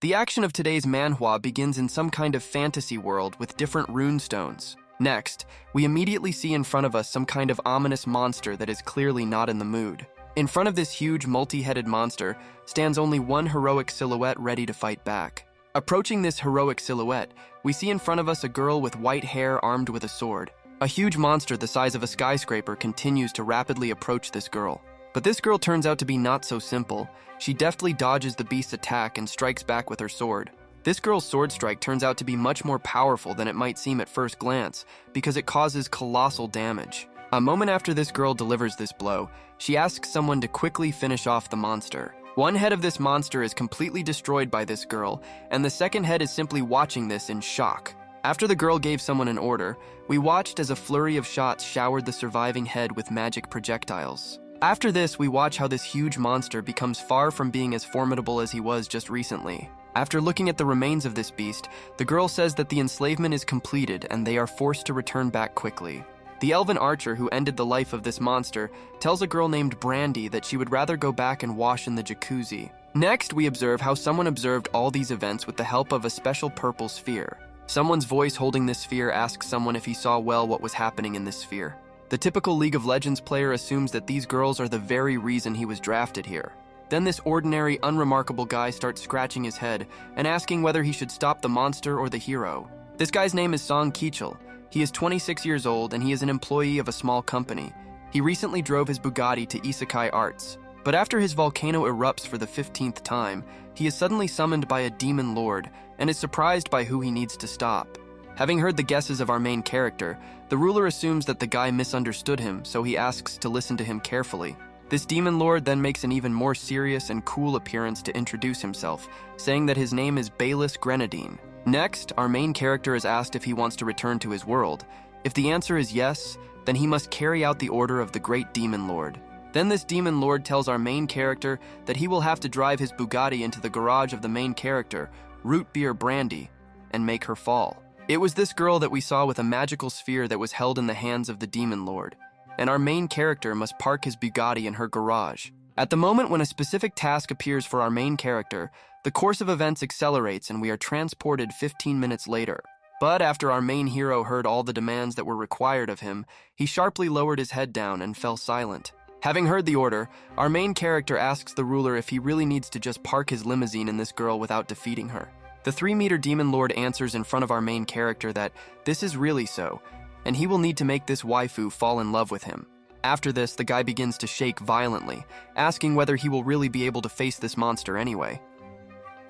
The action of today's manhwa begins in some kind of fantasy world with different rune stones. Next, we immediately see in front of us some kind of ominous monster that is clearly not in the mood. In front of this huge multi-headed monster stands only one heroic silhouette ready to fight back. Approaching this heroic silhouette, we see in front of us a girl with white hair armed with a sword. A huge monster the size of a skyscraper continues to rapidly approach this girl. But this girl turns out to be not so simple. She deftly dodges the beast's attack and strikes back with her sword. This girl's sword strike turns out to be much more powerful than it might seem at first glance, because it causes colossal damage. A moment after this girl delivers this blow, she asks someone to quickly finish off the monster. One head of this monster is completely destroyed by this girl, and the second head is simply watching this in shock. After the girl gave someone an order, we watched as a flurry of shots showered the surviving head with magic projectiles. After this, we watch how this huge monster becomes far from being as formidable as he was just recently. After looking at the remains of this beast, the girl says that the enslavement is completed and they are forced to return back quickly. The elven archer who ended the life of this monster tells a girl named Brandy that she would rather go back and wash in the jacuzzi. Next, we observe how someone observed all these events with the help of a special purple sphere. Someone's voice holding this sphere asks someone if he saw well what was happening in this sphere. The typical League of Legends player assumes that these girls are the very reason he was drafted here. Then this ordinary, unremarkable guy starts scratching his head and asking whether he should stop the monster or the hero. This guy's name is Song Kichel. He is 26 years old and he is an employee of a small company. He recently drove his Bugatti to Isekai Arts. But after his volcano erupts for the 15th time, he is suddenly summoned by a demon lord and is surprised by who he needs to stop. Having heard the guesses of our main character, the ruler assumes that the guy misunderstood him, so he asks to listen to him carefully. This demon lord then makes an even more serious and cool appearance to introduce himself, saying that his name is Bayless Grenadine. Next, our main character is asked if he wants to return to his world. If the answer is yes, then he must carry out the order of the great demon lord. Then this demon lord tells our main character that he will have to drive his Bugatti into the garage of the main character, Root Beer Brandy, and make her fall. It was this girl that we saw with a magical sphere that was held in the hands of the demon lord, and our main character must park his Bugatti in her garage. At the moment when a specific task appears for our main character, the course of events accelerates and we are transported 15 minutes later. But after our main hero heard all the demands that were required of him, he sharply lowered his head down and fell silent. Having heard the order, our main character asks the ruler if he really needs to just park his limousine in this girl without defeating her. The 3-meter demon lord answers in front of our main character that this is really so, and he will need to make this waifu fall in love with him. After this, the guy begins to shake violently, asking whether he will really be able to face this monster anyway.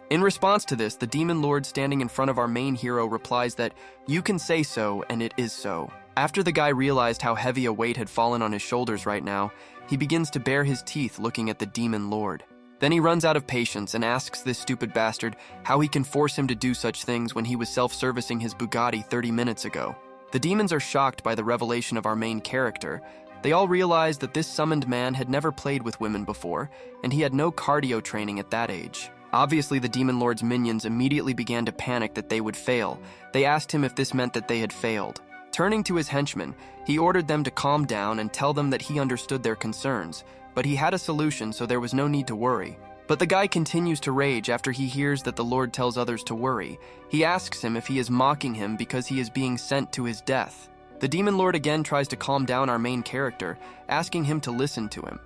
In response to this, the demon lord standing in front of our main hero replies that you can say so, and it is so. After the guy realized how heavy a weight had fallen on his shoulders right now, he begins to bare his teeth looking at the demon lord. Then he runs out of patience and asks this stupid bastard how he can force him to do such things when he was self-servicing his Bugatti 30 minutes ago. The demons are shocked by the revelation of our main character. They all realize that this summoned man had never played with women before, and he had no cardio training at that age. Obviously, the demon lord's minions immediately began to panic that they would fail. They asked him if this meant that they had failed. Turning to his henchmen, he ordered them to calm down and tell them that he understood their concerns, but he had a solution, so there was no need to worry. But the guy continues to rage after he hears that the Lord tells others to worry. He asks him if he is mocking him because he is being sent to his death. The demon lord again tries to calm down our main character, asking him to listen to him.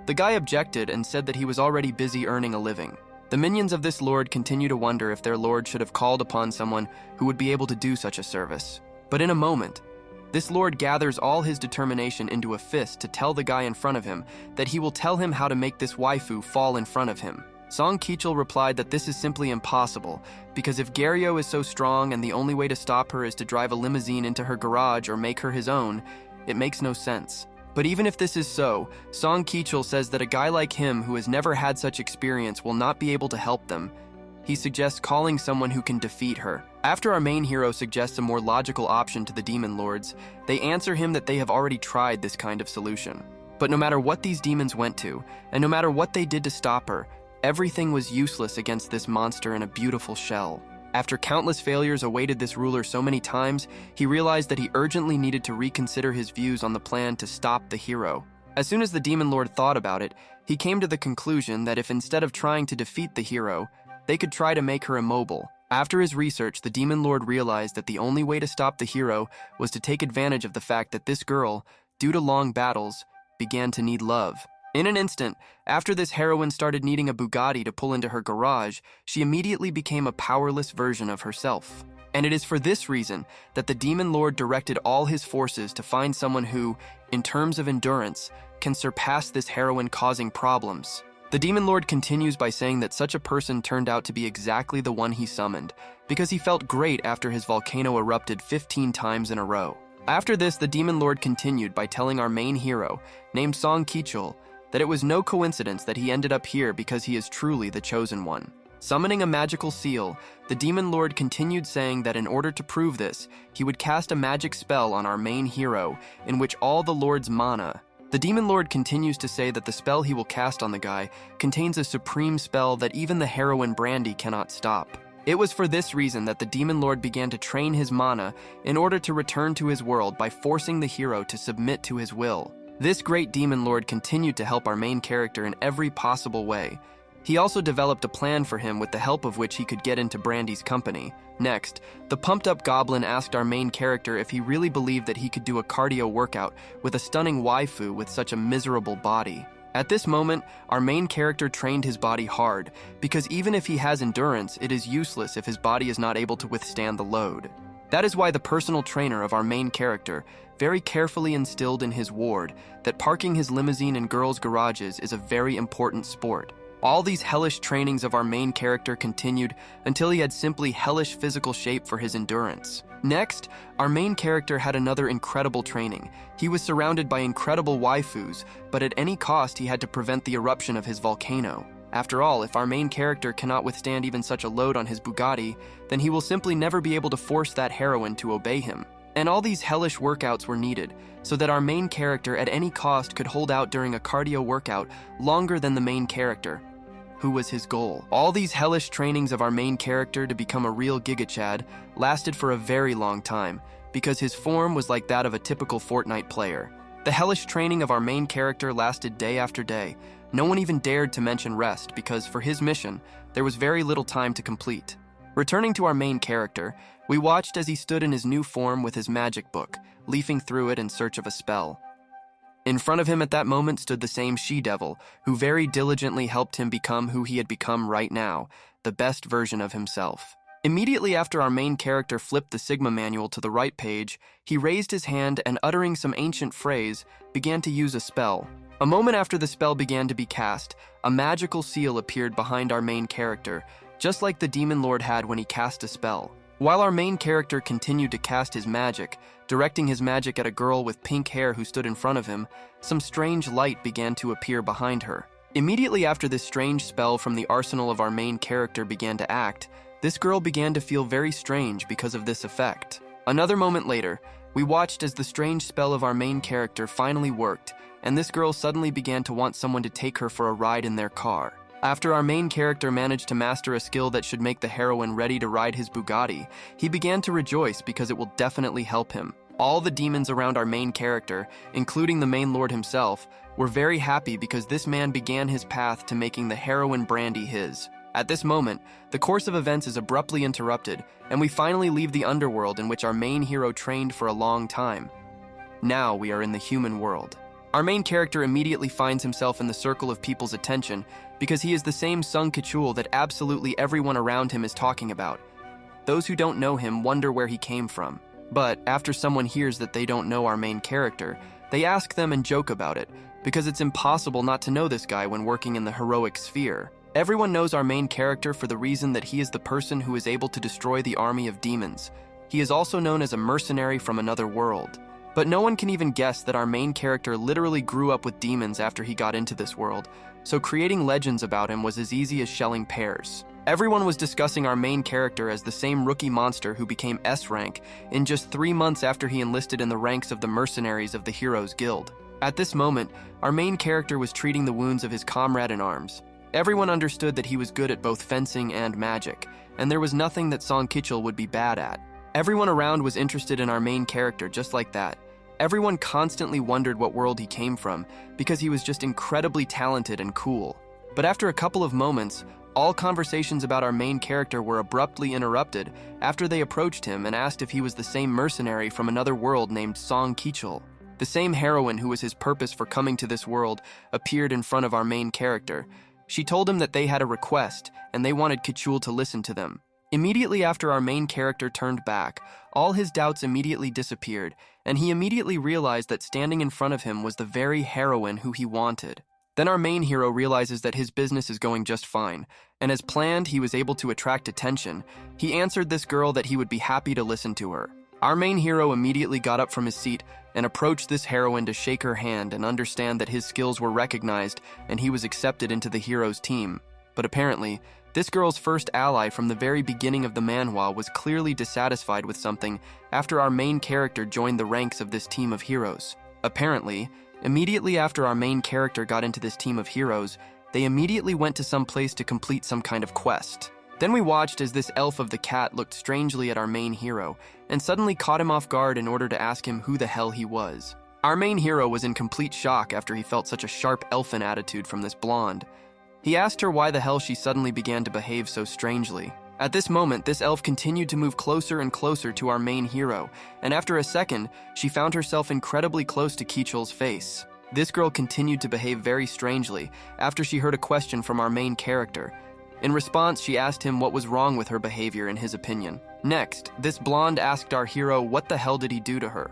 The guy objected and said that he was already busy earning a living. The minions of this lord continue to wonder if their lord should have called upon someone who would be able to do such a service. But in a moment, this lord gathers all his determination into a fist to tell the guy in front of him that he will tell him how to make this waifu fall in front of him. Song Kichel replied that this is simply impossible, because if Gario is so strong and the only way to stop her is to drive a limousine into her garage or make her his own, it makes no sense. But even if this is so, Song Kichel says that a guy like him who has never had such experience will not be able to help them. He suggests calling someone who can defeat her. After our main hero suggests a more logical option to the demon lords, they answer him that they have already tried this kind of solution. But no matter what these demons went to, and no matter what they did to stop her, everything was useless against this monster in a beautiful shell. After countless failures awaited this ruler so many times, he realized that he urgently needed to reconsider his views on the plan to stop the hero. As soon as the demon lord thought about it, he came to the conclusion that if instead of trying to defeat the hero, they could try to make her immobile. After his research, the Demon Lord realized that the only way to stop the hero was to take advantage of the fact that this girl, due to long battles, began to need love. In an instant, after this heroine started needing a Bugatti to pull into her garage, she immediately became a powerless version of herself. And it is for this reason that the Demon Lord directed all his forces to find someone who, in terms of endurance, can surpass this heroine causing problems. The Demon Lord continues by saying that such a person turned out to be exactly the one he summoned, because he felt great after his volcano erupted 15 times in a row. After this, the Demon Lord continued by telling our main hero, named Song Kichul, that it was no coincidence that he ended up here because he is truly the chosen one. Summoning a magical seal, the Demon Lord continued saying that in order to prove this, he would cast a magic spell on our main hero, in which all the Lord's mana. The Demon Lord continues to say that the spell he will cast on the guy contains a supreme spell that even the heroine Brandy cannot stop. It was for this reason that the Demon Lord began to train his mana in order to return to his world by forcing the hero to submit to his will. This great Demon Lord continued to help our main character in every possible way. He also developed a plan for him with the help of which he could get into Brandy's company. Next, the pumped-up goblin asked our main character if he really believed that he could do a cardio workout with a stunning waifu with such a miserable body. At this moment, our main character trained his body hard, because even if he has endurance, it is useless if his body is not able to withstand the load. That is why the personal trainer of our main character very carefully instilled in his ward that parking his limousine in girls' garages is a very important sport. All these hellish trainings of our main character continued until he had simply hellish physical shape for his endurance. Next, our main character had another incredible training. He was surrounded by incredible waifus, but at any cost he had to prevent the eruption of his volcano. After all, if our main character cannot withstand even such a load on his Bugatti, then he will simply never be able to force that heroine to obey him. And all these hellish workouts were needed, so that our main character at any cost could hold out during a cardio workout longer than the main character, who was his goal. All these hellish trainings of our main character to become a real Giga-Chad lasted for a very long time, because his form was like that of a typical Fortnite player. The hellish training of our main character lasted day after day. No one even dared to mention rest, because for his mission, there was very little time to complete. Returning to our main character, we watched as he stood in his new form with his magic book, leafing through it in search of a spell. In front of him at that moment stood the same she-devil, who very diligently helped him become who he had become right now, the best version of himself. Immediately after our main character flipped the Sigma manual to the right page, he raised his hand and, uttering some ancient phrase, began to use a spell. A moment after the spell began to be cast, a magical seal appeared behind our main character, just like the Demon Lord had when he cast a spell. While our main character continued to cast his magic, directing his magic at a girl with pink hair who stood in front of him, some strange light began to appear behind her. Immediately after this strange spell from the arsenal of our main character began to act, this girl began to feel very strange because of this effect. Another moment later, we watched as the strange spell of our main character finally worked, and this girl suddenly began to want someone to take her for a ride in their car. After our main character managed to master a skill that should make the heroine ready to ride his Bugatti, he began to rejoice because it will definitely help him. All the demons around our main character, including the main lord himself, were very happy because this man began his path to making the heroine Brandy his. At this moment, the course of events is abruptly interrupted, and we finally leave the underworld in which our main hero trained for a long time. Now we are in the human world. Our main character immediately finds himself in the circle of people's attention because he is the same Sung Kichul that absolutely everyone around him is talking about. Those who don't know him wonder where he came from. But after someone hears that they don't know our main character, they ask them and joke about it, because it's impossible not to know this guy when working in the heroic sphere. Everyone knows our main character for the reason that he is the person who is able to destroy the army of demons. He is also known as a mercenary from another world. But no one can even guess that our main character literally grew up with demons after he got into this world, so creating legends about him was as easy as shelling pears. Everyone was discussing our main character as the same rookie monster who became S rank in just 3 months after he enlisted in the ranks of the mercenaries of the Heroes Guild. At this moment, our main character was treating the wounds of his comrade in arms. Everyone understood that he was good at both fencing and magic, and there was nothing that Song Kichul would be bad at. Everyone around was interested in our main character just like that. Everyone constantly wondered what world he came from, because he was just incredibly talented and cool. But after a couple of moments, All conversations about our main character were abruptly interrupted after they approached him and asked if he was the same mercenary from another world named Song Kichul. The same heroine who was his purpose for coming to this world appeared in front of our main character. She told him that they had a request and they wanted Kichul to listen to them. Immediately after our main character turned back, all his doubts immediately disappeared, and he immediately realized that standing in front of him was the very heroine who he wanted. Then our main hero realizes that his business is going just fine, and as planned, he was able to attract attention. He answered this girl that he would be happy to listen to her. Our main hero immediately got up from his seat and approached this heroine to shake her hand and understand that his skills were recognized and he was accepted into the hero's team. But apparently, this girl's first ally from the very beginning of the manhwa was clearly dissatisfied with something after our main character joined the ranks of this team of heroes. Apparently, immediately after our main character got into this team of heroes, they immediately went to some place to complete some kind of quest. Then we watched as this elf of the cat looked strangely at our main hero and suddenly caught him off guard in order to ask him who the hell he was. Our main hero was in complete shock after he felt such a sharp elfin attitude from this blonde. He asked her why the hell she suddenly began to behave so strangely. At this moment, this elf continued to move closer and closer to our main hero, and after a second, she found herself incredibly close to Kichul's face. This girl continued to behave very strangely after she heard a question from our main character. In response, she asked him what was wrong with her behavior in his opinion. Next, this blonde asked our hero what the hell did he do to her.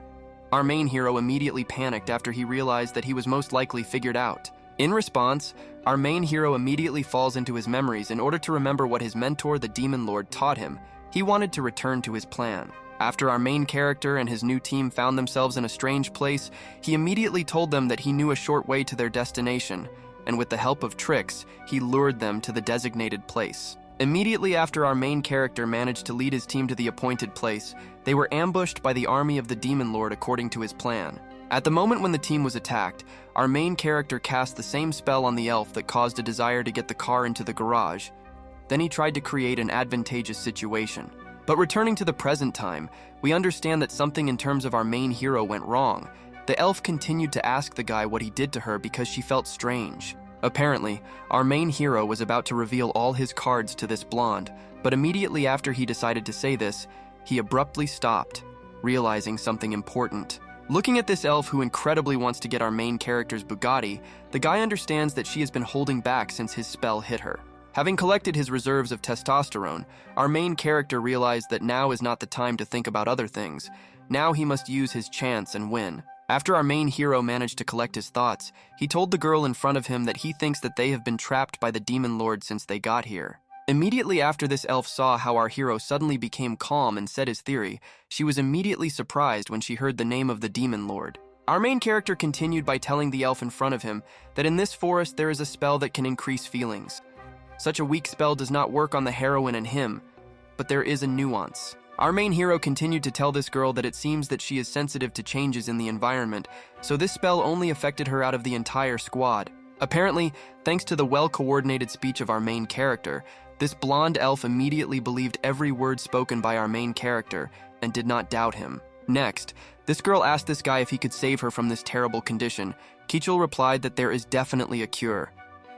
Our main hero immediately panicked after he realized that he was most likely figured out. In response, our main hero immediately falls into his memories in order to remember what his mentor, the Demon Lord, taught him. He wanted to return to his plan. After our main character and his new team found themselves in a strange place, he immediately told them that he knew a short way to their destination, and with the help of tricks, he lured them to the designated place. Immediately after our main character managed to lead his team to the appointed place, they were ambushed by the army of the Demon Lord according to his plan. At the moment when the team was attacked, our main character cast the same spell on the elf that caused a desire to get the car into the garage. Then he tried to create an advantageous situation. But returning to the present time, we understand that something in terms of our main hero went wrong. The elf continued to ask the guy what he did to her because she felt strange. Apparently, our main hero was about to reveal all his cards to this blonde, but immediately after he decided to say this, he abruptly stopped, realizing something important. Looking at this elf who incredibly wants to get our main character's Bugatti, the guy understands that she has been holding back since his spell hit her. Having collected his reserves of testosterone, our main character realized that now is not the time to think about other things. Now he must use his chance and win. After our main hero managed to collect his thoughts, he told the girl in front of him that he thinks that they have been trapped by the Demon Lord since they got here. Immediately after this elf saw how our hero suddenly became calm and said his theory, she was immediately surprised when she heard the name of the Demon Lord. Our main character continued by telling the elf in front of him that in this forest there is a spell that can increase feelings. Such a weak spell does not work on the heroine and him, but there is a nuance. Our main hero continued to tell this girl that it seems that she is sensitive to changes in the environment, so this spell only affected her out of the entire squad. Apparently, thanks to the well-coordinated speech of our main character, this blonde elf immediately believed every word spoken by our main character and did not doubt him. Next, this girl asked this guy if he could save her from this terrible condition. Kichul replied that there is definitely a cure,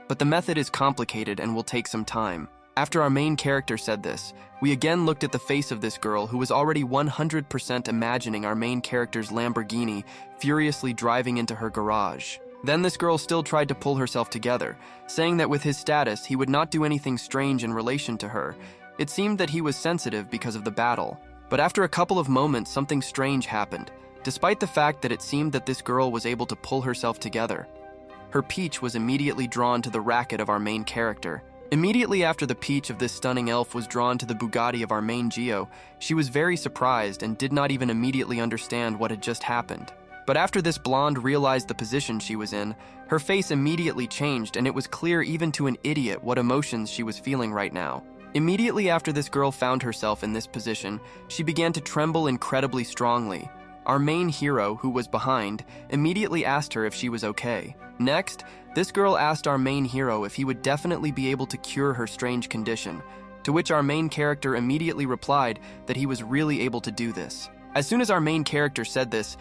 but the method is complicated and will take some time. After our main character said this, we again looked at the face of this girl who was already 100% imagining our main character's Lamborghini furiously driving into her garage. Then this girl still tried to pull herself together, saying that with his status, he would not do anything strange in relation to her. It seemed that he was sensitive because of the battle. But after a couple of moments, something strange happened. Despite the fact that it seemed that this girl was able to pull herself together, her peach was immediately drawn to the racket of our main character. Immediately after the peach of this stunning elf was drawn to the Bugatti of our main Geo, she was very surprised and did not even immediately understand what had just happened. But after this blonde realized the position she was in, her face immediately changed and it was clear even to an idiot what emotions she was feeling right now. Immediately after this girl found herself in this position, she began to tremble incredibly strongly. Our main hero, who was behind, immediately asked her if she was okay. Next, this girl asked our main hero if he would definitely be able to cure her strange condition, to which our main character immediately replied that he was really able to do this. As soon as our main character said this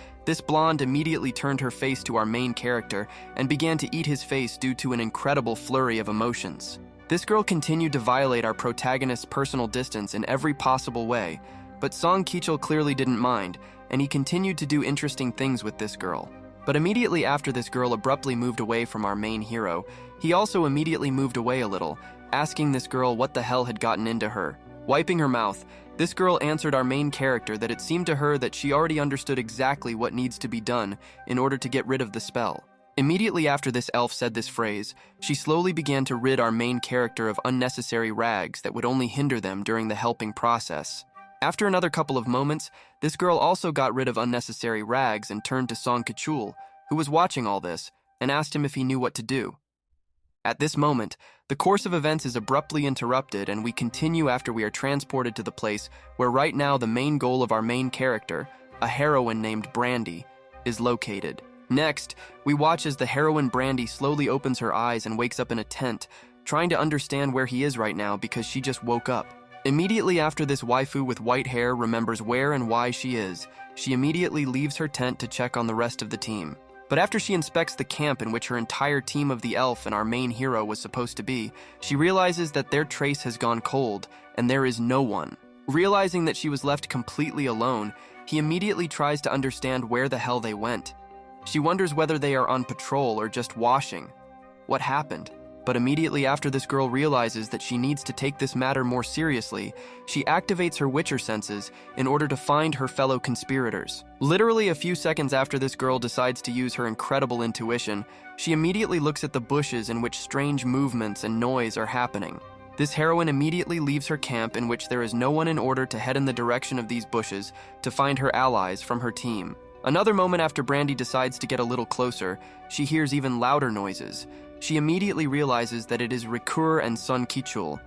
blonde immediately turned her face to our main character and began to eat his face due to an incredible flurry of emotions. This girl continued to violate our protagonist's personal distance in every possible way, but Song Ki-chul clearly didn't mind, and he continued to do interesting things with this girl. But immediately after this girl abruptly moved away from our main hero, he also immediately moved away a little, asking this girl what the hell had gotten into her. Wiping her mouth, this girl answered our main character that it seemed to her that she already understood exactly what needs to be done in order to get rid of the spell. Immediately after this elf said this phrase, she slowly began to rid our main character of unnecessary rags that would only hinder them during the helping process. After another couple of moments, this girl also got rid of unnecessary rags and turned to Song Ki-chul, who was watching all this, and asked him if he knew what to do. At this moment, the course of events is abruptly interrupted and we continue after we are transported to the place where right now the main goal of our main character, a heroine named Brandy, is located. Next, we watch as the heroine Brandy slowly opens her eyes and wakes up in a tent, trying to understand where he is right now because she just woke up. Immediately after this waifu with white hair remembers where and why she is, she immediately leaves her tent to check on the rest of the team. But after she inspects the camp in which her entire team of the elf and our main hero was supposed to be, she realizes that their trace has gone cold and there is no one. Realizing that she was left completely alone, he immediately tries to understand where the hell they went. She wonders whether they are on patrol or just washing. What happened? But immediately after this girl realizes that she needs to take this matter more seriously, she activates her Witcher senses in order to find her fellow conspirators. Literally a few seconds after this girl decides to use her incredible intuition, she immediately looks at the bushes in which strange movements and noise are happening. This heroine immediately leaves her camp in which there is no one in order to head in the direction of these bushes to find her allies from her team. Another moment after Brandy decides to get a little closer, she hears even louder noises. She immediately realizes that it is Rikur and Song Ki-chul.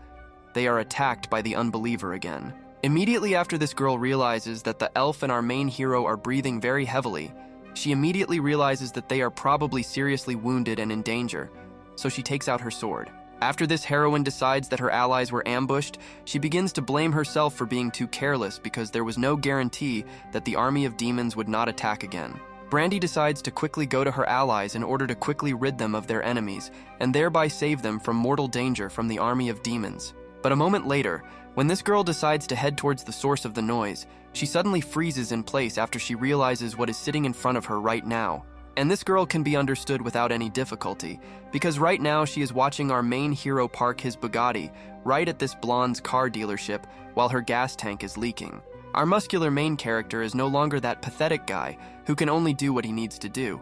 They are attacked by the unbeliever again. Immediately after this girl realizes that the elf and our main hero are breathing very heavily, she immediately realizes that they are probably seriously wounded and in danger, so she takes out her sword. After this heroine decides that her allies were ambushed, she begins to blame herself for being too careless because there was no guarantee that the army of demons would not attack again. Brandy decides to quickly go to her allies in order to quickly rid them of their enemies and thereby save them from mortal danger from the army of demons. But a moment later, when this girl decides to head towards the source of the noise, she suddenly freezes in place after she realizes what is sitting in front of her right now. And this girl can be understood without any difficulty, because right now she is watching our main hero park his Bugatti right at this blonde's car dealership while her gas tank is leaking. Our muscular main character is no longer that pathetic guy who can only do what he needs to do.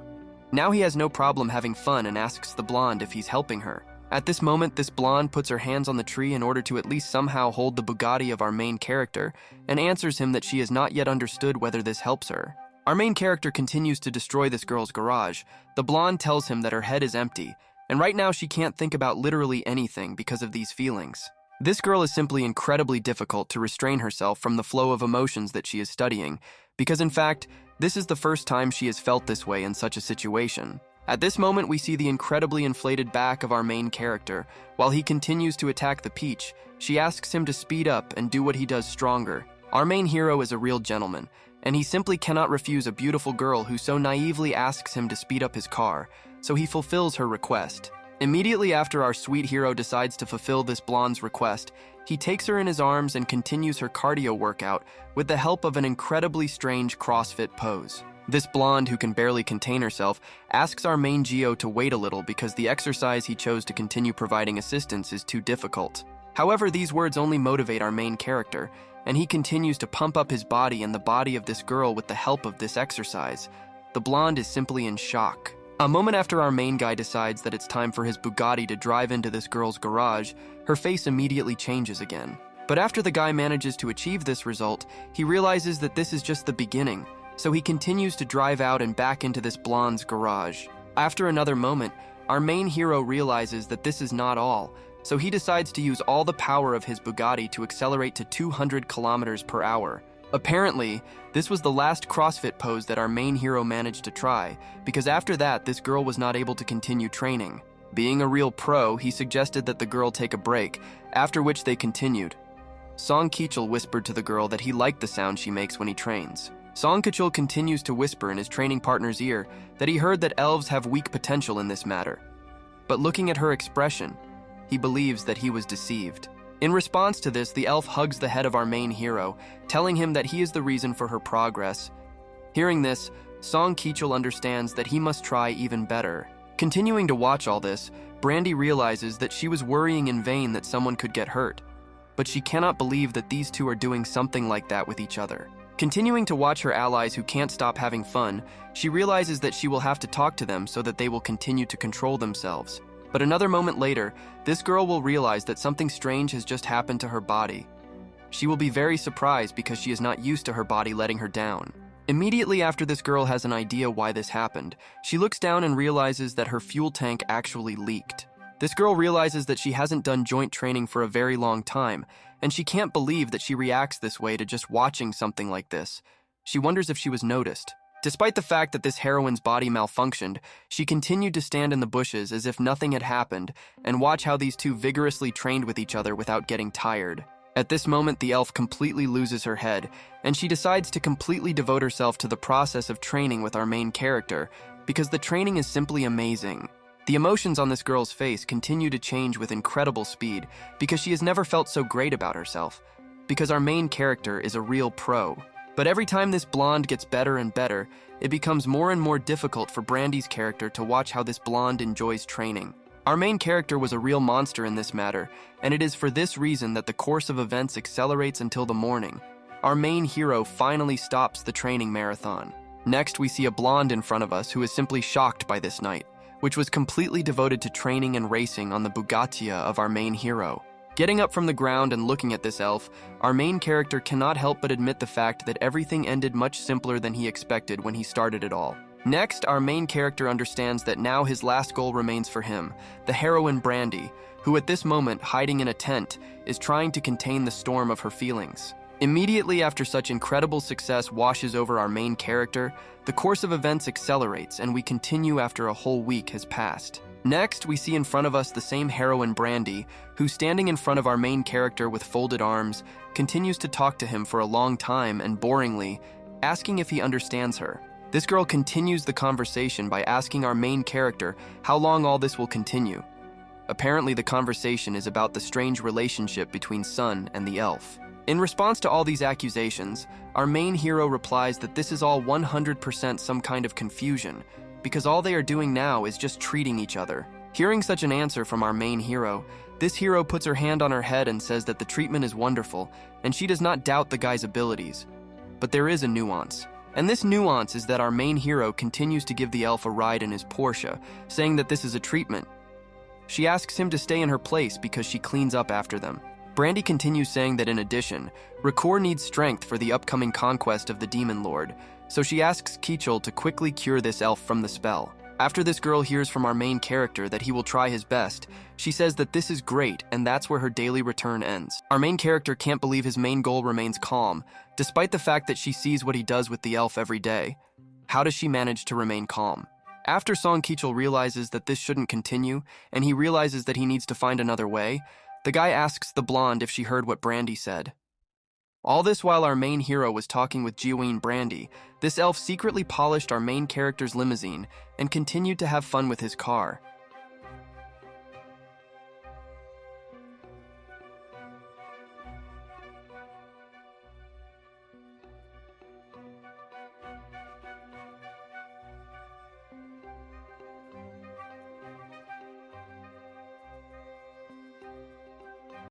Now he has no problem having fun and asks the blonde if he's helping her. At this moment, this blonde puts her hands on the tree in order to at least somehow hold the Bugatti of our main character and answers him that she has not yet understood whether this helps her. Our main character continues to destroy this girl's garage. The blonde tells him that her head is empty, and right now she can't think about literally anything because of these feelings. This girl is simply incredibly difficult to restrain herself from the flow of emotions that she is studying, because in fact, this is the first time she has felt this way in such a situation. At this moment, we see the incredibly inflated back of our main character. While he continues to attack the peach, she asks him to speed up and do what he does stronger. Our main hero is a real gentleman, and he simply cannot refuse a beautiful girl who so naively asks him to speed up his car, so he fulfills her request. Immediately after our sweet hero decides to fulfill this blonde's request, he takes her in his arms and continues her cardio workout with the help of an incredibly strange CrossFit pose. This blonde, who can barely contain herself, asks our main Geo to wait a little because the exercise he chose to continue providing assistance is too difficult. However, these words only motivate our main character, and he continues to pump up his body and the body of this girl with the help of this exercise. The blonde is simply in shock. A moment after our main guy decides that it's time for his Bugatti to drive into this girl's garage, her face immediately changes again. But after the guy manages to achieve this result, he realizes that this is just the beginning, so he continues to drive out and back into this blonde's garage. After another moment, our main hero realizes that this is not all, so he decides to use all the power of his Bugatti to accelerate to 200 kilometers per hour. Apparently, this was the last CrossFit pose that our main hero managed to try, because after that, this girl was not able to continue training. Being a real pro, he suggested that the girl take a break, after which they continued. Song Ki-chul whispered to the girl that he liked the sound she makes when he trains. Song Ki-chul continues to whisper in his training partner's ear that he heard that elves have weak potential in this matter. But looking at her expression, he believes that he was deceived. In response to this, the elf hugs the head of our main hero, telling him that he is the reason for her progress. Hearing this, Song Kichul understands that he must try even better. Continuing to watch all this, Brandy realizes that she was worrying in vain that someone could get hurt, but she cannot believe that these two are doing something like that with each other. Continuing to watch her allies who can't stop having fun, she realizes that she will have to talk to them so that they will continue to control themselves. But another moment later, this girl will realize that something strange has just happened to her body. She will be very surprised because she is not used to her body letting her down. Immediately after this girl has an idea why this happened, she looks down and realizes that her fuel tank actually leaked. This girl realizes that she hasn't done joint training for a very long time, and she can't believe that she reacts this way to just watching something like this. She wonders if she was noticed. Despite the fact that this heroine's body malfunctioned, she continued to stand in the bushes as if nothing had happened and watch how these two vigorously trained with each other without getting tired. At this moment, the elf completely loses her head, and she decides to completely devote herself to the process of training with our main character, because the training is simply amazing. The emotions on this girl's face continue to change with incredible speed because she has never felt so great about herself, because our main character is a real pro. But every time this blonde gets better and better, it becomes more and more difficult for Brandy's character to watch how this blonde enjoys training. Our main character was a real monster in this matter, and it is for this reason that the course of events accelerates until the morning. Our main hero finally stops the training marathon. Next, we see a blonde in front of us who is simply shocked by this night, which was completely devoted to training and racing on the Bugattia of our main hero. Getting up from the ground and looking at this elf, our main character cannot help but admit the fact that everything ended much simpler than he expected when he started it all. Next, our main character understands that now his last goal remains for him, the heroine Brandy, who at this moment, hiding in a tent, is trying to contain the storm of her feelings. Immediately after such incredible success washes over our main character, the course of events accelerates and we continue after a whole week has passed. Next, we see in front of us the same heroine Brandy, who standing in front of our main character with folded arms, continues to talk to him for a long time and boringly, asking if he understands her. This girl continues the conversation by asking our main character how long all this will continue. Apparently the conversation is about the strange relationship between Sun and the elf. In response to all these accusations, our main hero replies that this is all 100% some kind of confusion, because all they are doing now is just treating each other. Hearing such an answer from our main hero, this hero puts her hand on her head and says that the treatment is wonderful, and she does not doubt the guy's abilities. But there is a nuance. And this nuance is that our main hero continues to give the elf a ride in his Porsche, saying that this is a treatment. She asks him to stay in her place because she cleans up after them. Brandy continues saying that in addition, Rakor needs strength for the upcoming conquest of the Demon Lord, so she asks Kichul to quickly cure this elf from the spell. After this girl hears from our main character that he will try his best, she says that this is great and that's where her daily return ends. Our main character can't believe his main goal remains calm, despite the fact that she sees what he does with the elf every day. How does she manage to remain calm? After Song Kichul realizes that this shouldn't continue, and he realizes that he needs to find another way, the guy asks the blonde if she heard what Brandy said. All this while our main hero was talking with Heroine Brandy, this elf secretly polished our main character's limousine and continued to have fun with his car.